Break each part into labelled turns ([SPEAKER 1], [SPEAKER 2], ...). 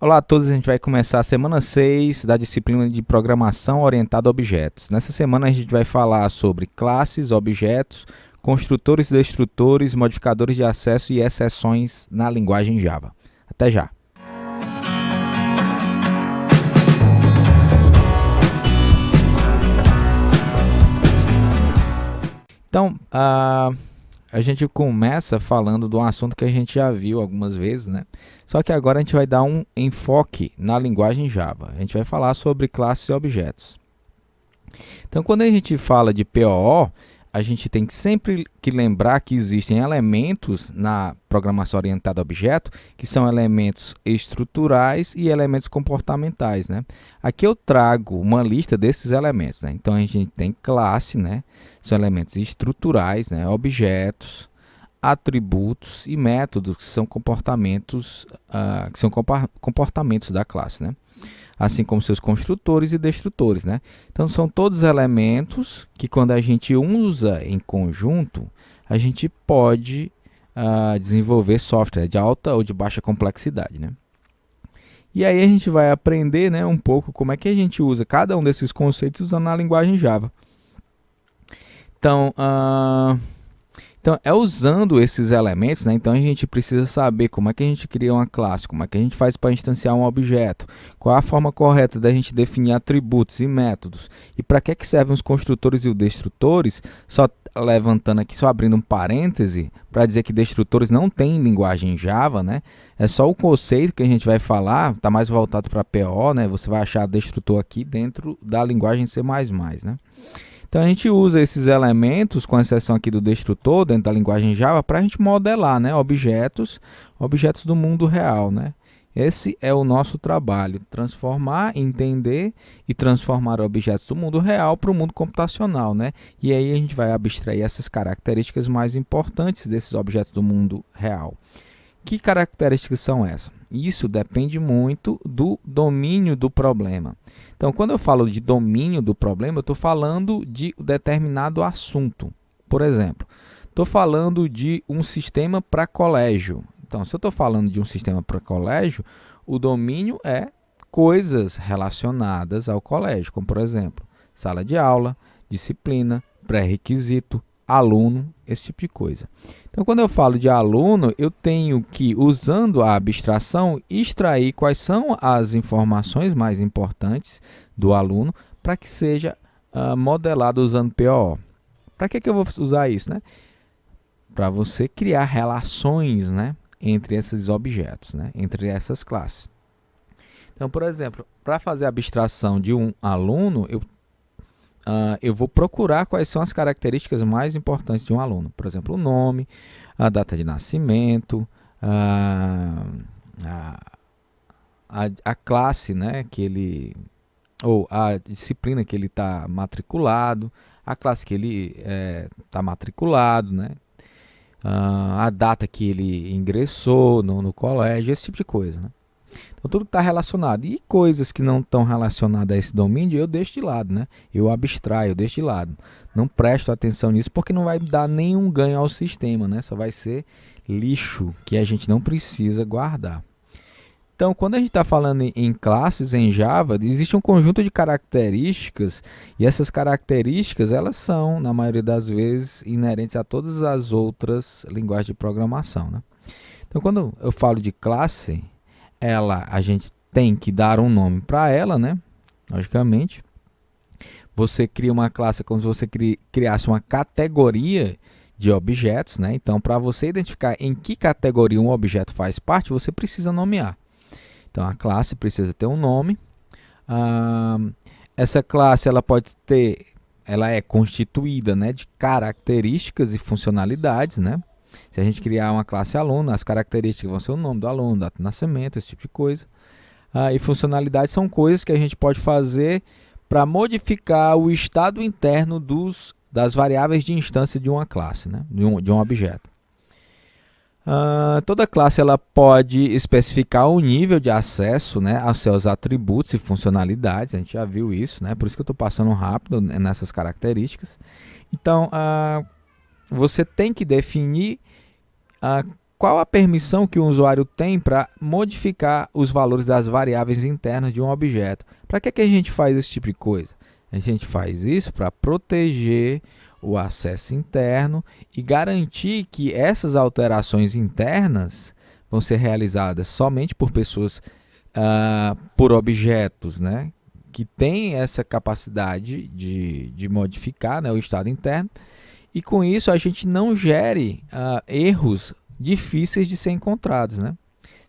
[SPEAKER 1] Olá a todos, a gente vai começar a semana 6 da disciplina de programação orientada a objetos. Nessa semana a gente vai falar sobre classes, objetos, construtores e destrutores, modificadores de acesso e exceções na linguagem Java. Até já! Então, a gente começa falando de um assunto que a gente já viu algumas vezes, né? Só que agora a gente vai dar um enfoque na linguagem Java. A gente vai falar sobre classes e objetos. Então, quando a gente fala de POO, a gente tem que sempre que lembrar que existem elementos na programação orientada a objeto, que são elementos estruturais e elementos comportamentais, né? Aqui eu trago uma lista desses elementos, né? Então, a gente tem classe, né? São elementos estruturais, né? Objetos, atributos e métodos, que são comportamentos, comportamentos da classe, né? Assim como seus construtores e destrutores, né? Então, são todos elementos que, quando a gente usa em conjunto, a gente pode desenvolver software de alta ou de baixa complexidade, né? E aí a gente vai aprender, né, um pouco como é que a gente usa cada um desses conceitos usando na linguagem Java. Então, é usando esses elementos, né? Então a gente precisa saber como é que a gente cria uma classe, como é que a gente faz para instanciar um objeto, qual é a forma correta da gente definir atributos e métodos, e para que servem os construtores e os destrutores, só levantando aqui, só abrindo um parêntese, para dizer que destrutores não tem linguagem Java, né? É só o conceito que a gente vai falar, está mais voltado para PO, né? Você vai achar destrutor aqui dentro da linguagem C++, né? Então, a gente usa esses elementos, com exceção aqui do destrutor, dentro da linguagem Java, para a gente modelar, né, objetos do mundo real, né? Esse é o nosso trabalho, transformar, entender e transformar objetos do mundo real para o mundo computacional, né? E aí a gente vai abstrair essas características mais importantes desses objetos do mundo real. Que características são essas? Isso depende muito do domínio do problema. Então, quando eu falo de domínio do problema, eu estou falando de um determinado assunto. Por exemplo, estou falando de um sistema para colégio. Então, se eu estou falando de um sistema para colégio, o domínio é coisas relacionadas ao colégio, como, por exemplo, sala de aula, disciplina, pré-requisito, aluno, esse tipo de coisa. Então, quando eu falo de aluno, eu tenho que, usando a abstração, extrair quais são as informações mais importantes do aluno para que seja modelado usando POO. Para que eu vou usar isso, né? Para você criar relações, né, entre esses objetos, né, entre essas classes. Então, por exemplo, para fazer a abstração de um aluno, eu vou procurar quais são as características mais importantes de um aluno. Por exemplo, o nome, a data de nascimento, a classe, né, que ele, ou a disciplina que ele está matriculado, a classe que ele está matriculado, né, a data que ele ingressou no colégio, esse tipo de coisa, né? Então, tudo está relacionado. E coisas que não estão relacionadas a esse domínio, eu deixo de lado, né? Eu abstraio, eu deixo de lado. Não presto atenção nisso, porque não vai dar nenhum ganho ao sistema, né? Só vai ser lixo que a gente não precisa guardar. Então, quando a gente está falando em classes em Java, existe um conjunto de características, e essas características, elas são, na maioria das vezes, inerentes a todas as outras linguagens de programação, né? Então, quando eu falo de classe, a gente tem que dar um nome para ela, né? Logicamente. Você cria uma classe como se você criasse uma categoria de objetos, né? Então, para você identificar em que categoria um objeto faz parte, você precisa nomear. Então, a classe precisa ter um nome. Essa classe ela é constituída, né, de características e funcionalidades, né? Se a gente criar uma classe aluno, as características vão ser o nome do aluno, data de nascimento, esse tipo de coisa. E funcionalidades são coisas que a gente pode fazer para modificar o estado interno das variáveis de instância de uma classe, né? de um objeto. Toda classe ela pode especificar o nível de acesso, né, aos seus atributos e funcionalidades. A gente já viu isso, né? Por isso que eu estou passando rápido nessas características. Então, você tem que definir qual a permissão que o usuário tem para modificar os valores das variáveis internas de um objeto. Para que a gente faz esse tipo de coisa? A gente faz isso para proteger o acesso interno e garantir que essas alterações internas vão ser realizadas somente por pessoas, por objetos, né, que têm essa capacidade de modificar, né, o estado interno, e com isso a gente não gere erros difíceis de ser encontrados, né?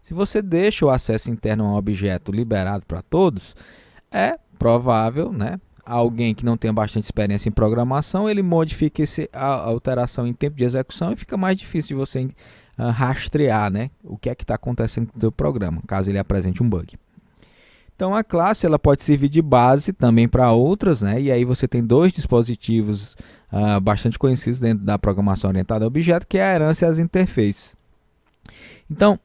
[SPEAKER 1] Se você deixa o acesso interno a um objeto liberado para todos, é provável, né, alguém que não tenha bastante experiência em programação, ele modifica a alteração em tempo de execução e fica mais difícil de você rastrear, né, o que é que está acontecendo com o seu programa, caso ele apresente um bug. Então a classe ela pode servir de base também para outras, né? E aí você tem dois dispositivos bastante conhecidos dentro da programação orientada a objeto, que é a herança e as interfaces. Então,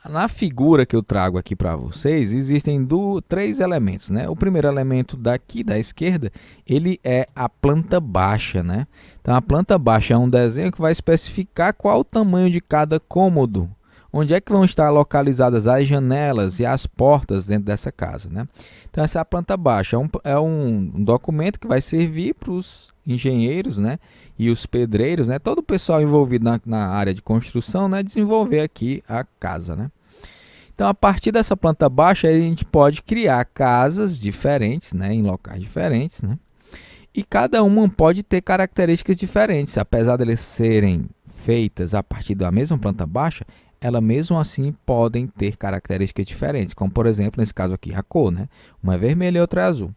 [SPEAKER 1] na figura que eu trago aqui para vocês, existem três elementos, né? O primeiro elemento daqui da esquerda, ele é a planta baixa, né? Então a planta baixa é um desenho que vai especificar qual o tamanho de cada cômodo, onde é que vão estar localizadas as janelas e as portas dentro dessa casa, né? Então essa é a planta baixa, é um documento que vai servir para os engenheiros, né, e os pedreiros, né, todo o pessoal envolvido na área de construção, né, desenvolver aqui a casa, né? Então a partir dessa planta baixa a gente pode criar casas diferentes, né, em locais diferentes, né? E cada uma pode ter características diferentes, apesar de elas serem feitas a partir da mesma planta baixa, elas mesmo assim podem ter características diferentes, como por exemplo, nesse caso aqui, a cor, né? Uma é vermelha e outra é azul.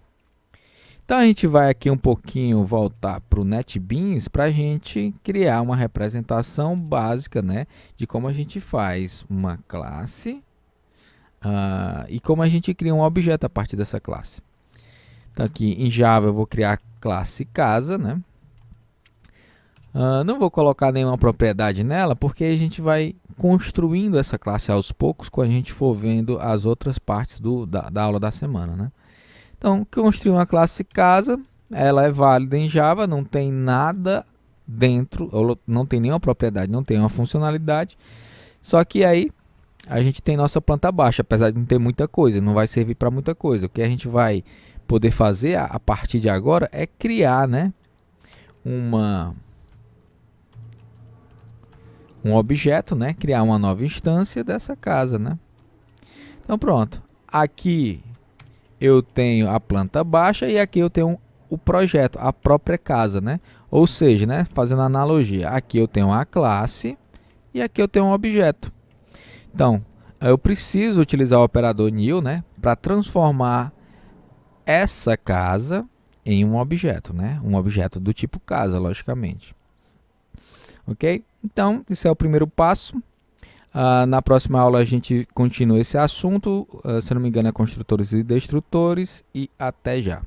[SPEAKER 1] Então a gente vai aqui um pouquinho voltar para o NetBeans para a gente criar uma representação básica, né, de como a gente faz uma classe e como a gente cria um objeto a partir dessa classe. Então aqui em Java eu vou criar a classe casa, né? Não vou colocar nenhuma propriedade nela, porque a gente vai construindo essa classe aos poucos quando a gente for vendo as outras partes da aula da semana, né? Então, construir uma classe casa, ela é válida em Java, não tem nada dentro, não tem nenhuma propriedade, não tem uma funcionalidade, só que aí a gente tem nossa planta baixa, apesar de não ter muita coisa, não vai servir para muita coisa. O que a gente vai poder fazer a partir de agora é criar, né, um objeto, né? Criar uma nova instância dessa casa, né? Então pronto, aqui eu tenho a planta baixa e aqui eu tenho o projeto, a própria casa, né? Ou seja, né, fazendo analogia, aqui eu tenho a classe e aqui eu tenho um objeto. Então, eu preciso utilizar o operador new, né, para transformar essa casa em um objeto, né? Um objeto do tipo casa, logicamente. Ok? Então, esse é o primeiro passo. Na próxima aula a gente continua esse assunto. Se não me engano, é construtores e destrutores. E até já!